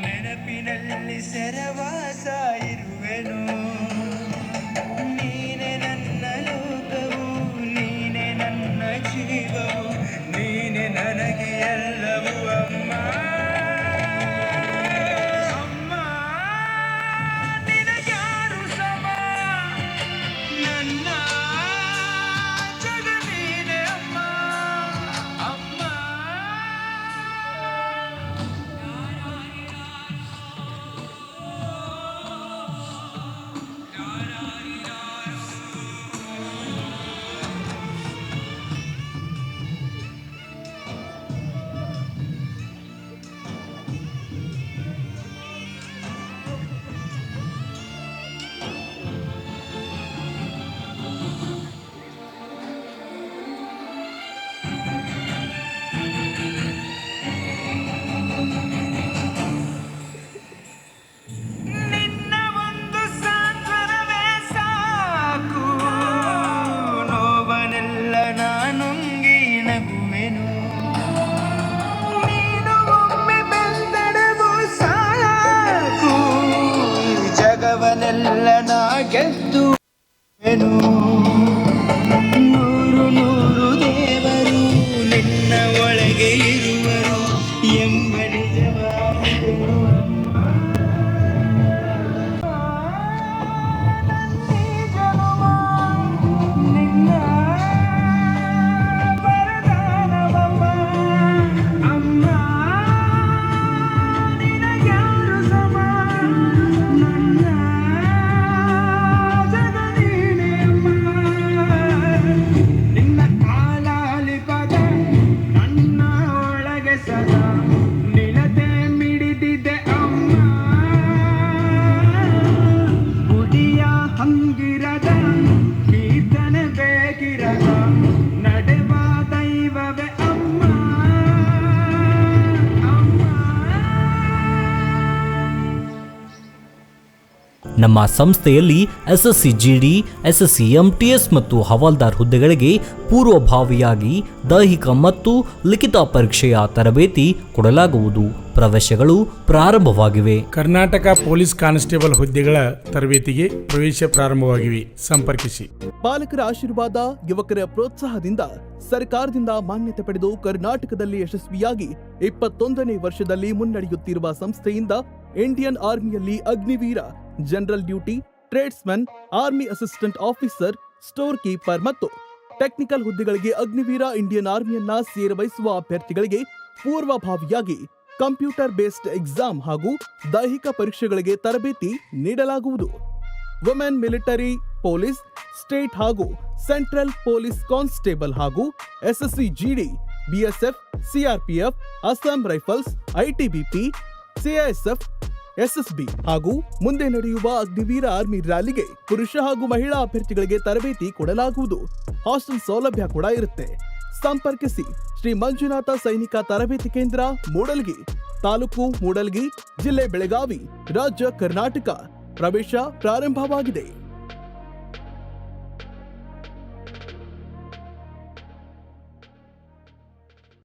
ನೆನಪಿನಲ್ಲಿ ಸೆರವಾಸ ಇರುವೆನು. ನೀನೆ ನನ್ನ ಲೋಕವು, ನೀನೆ ನನ್ನ ಜೀವವು, ನೀನೆ ನನಗೆ ಎಲ್ಲವೂ ಅಮ್ಮ. ಅಮ್ಮ ನಿನಗ್ಯಾರು ಸಮ, ನನ್ನ ಜಗ ನೀನೆ ಅಮ್ಮ. ಅಮ್ಮ ಜಗವನೆಲ್ಲ ನಾ ಗೆದ್ದುವೆನು. ನೂರು ನೂರು ದೇವರು ನಿನ್ನ ಒಳಗೆ ಇರುವರು ಎಂಬ ನಿಜವಾದೆನು. ನಿನ್ನ ವರದಾನವಮ್ಮ. ಅಮ್ಮ ನಿನಗ್ಯಾರು ಸಮ, ನನ್ನ ಜಗ ನೀನೆ ಅಮ್ಮ. ನಿನ್ನ ಕಾಲಾಲಿ ಪದ ನನ್ನ ಒಳಗೆ ಸದಾ ನಿಲತೆ ಮಿಡಿದಿದೆ ಅಮ್ಮ. ಗುಡಿಯ ಹಂಗಿರದ ಕೀರ್ತನೆ ಬೇಕಿರದ ನಡೆವ ದೈವವೇ ಅಮ್ಮ. ನಮ್ಮ ಸಂಸ್ಥೆಯಲ್ಲಿ ಎಸ್ಎಸ್ಸಿ ಜಿಡಿ, ಎಸ್ಎಸ್ಸಿ ಎಂಟಿಎಸ್ ಮತ್ತು ಹವಾಲ್ದಾರ್ ಹುದ್ದೆಗಳಿಗೆ ಪೂರ್ವಭಾವಿಯಾಗಿ ದೈಹಿಕ ಮತ್ತು ಲಿಖಿತ ಪರೀಕ್ಷೆಯ ತರಬೇತಿ ಕೊಡಲಾಗುವುದು. ಪ್ರವೇಶಗಳು ಪ್ರಾರಂಭವಾಗಿವೆ. ಕರ್ನಾಟಕ ಪೊಲೀಸ್ ಕಾನ್ಸ್ಟೇಬಲ್ ಹುದ್ದೆಗಳ ತರಬೇತಿಗೆ ಪ್ರವೇಶ ಪ್ರಾರಂಭವಾಗಿವೆ. ಸಂಪರ್ಕಿಸಿ. ಪಾಲಕರ ಆಶೀರ್ವಾದ, ಯುವಕರ ಪ್ರೋತ್ಸಾಹದಿಂದ ಸರ್ಕಾರದಿಂದ ಮಾನ್ಯತೆ ಪಡೆದು ಕರ್ನಾಟಕದಲ್ಲಿ ಯಶಸ್ವಿಯಾಗಿ 21ನೇ ವರ್ಷದಲ್ಲಿ ಮುನ್ನಡೆಯುತ್ತಿರುವ ಸಂಸ್ಥೆಯಿಂದ ಇಂಡಿಯನ್ ಆರ್ಮಿಯಲ್ಲಿ Agniveer, general duty, tradesman, army assistant officer, store keeper ಮತ್ತು ಟೆಕ್ನಿಕಲ್ ಹುದ್ದೆಗಳಿಗೆ ಅಗ್ನಿವೀರ ಇಂಡಿಯನ್ ಆರ್ಮಿಯನ್ನ ಸೇರಬಯಸುವ ಅಭ್ಯರ್ಥಿಗಳಿಗೆ ಪೂರ್ವಭಾವಿಯಾಗಿ ಕಂಪ್ಯೂಟರ್ ಬೇಸ್ಡ್ ಎಕ್ಸಾಮ್ ಹಾಗೂ ದೈಹಿಕ ಪರೀಕ್ಷೆಗಳಿಗೆ ತರಬೇತಿ ನೀಡಲಾಗುವುದು. ವುಮೆನ್ ಮಿಲಿಟರಿ, ಪೊಲೀಸ್, ಸ್ಟೇಟ್ ಹಾಗೂ ಸೆಂಟ್ರಲ್ ಪೊಲೀಸ್ ಕಾನ್ಸ್ಟೇಬಲ್ ಹಾಗೂ SSC GD, BSF, CRPF, Assam rifles, ITBP, CISF, SSB ಹಾಗೂ ಮುಂದೆ ನಡೆಯುವ ಅಗ್ನಿವೀರ ಆರ್ಮಿ ರ್ಯಾಲಿಗೆ ಪುರುಷ ಹಾಗೂ ಮಹಿಳಾ ಅಭ್ಯರ್ಥಿಗಳಿಗೆ ತರಬೇತಿ ಕೊಡಲಾಗುವುದು. ಹಾಸ್ಟೆಲ್ ಸೌಲಭ್ಯ ಕೂಡ ಇರುತ್ತೆ. ಸಂಪರ್ಕಿಸಿ ಶ್ರೀ ಮಂಜುನಾಥ ಸೈನಿಕ ತರಬೇತಿ ಕೇಂದ್ರ ಮೂಡಲ್ಗಿ, ತಾಲೂಕು ಮೂಡಲ್ಗಿ, ಜಿಲ್ಲೆ ಬೆಳಗಾವಿ, ರಾಜ್ಯ ಕರ್ನಾಟಕ. ಪ್ರವೇಶ ಪ್ರಾರಂಭವಾಗಿದೆ.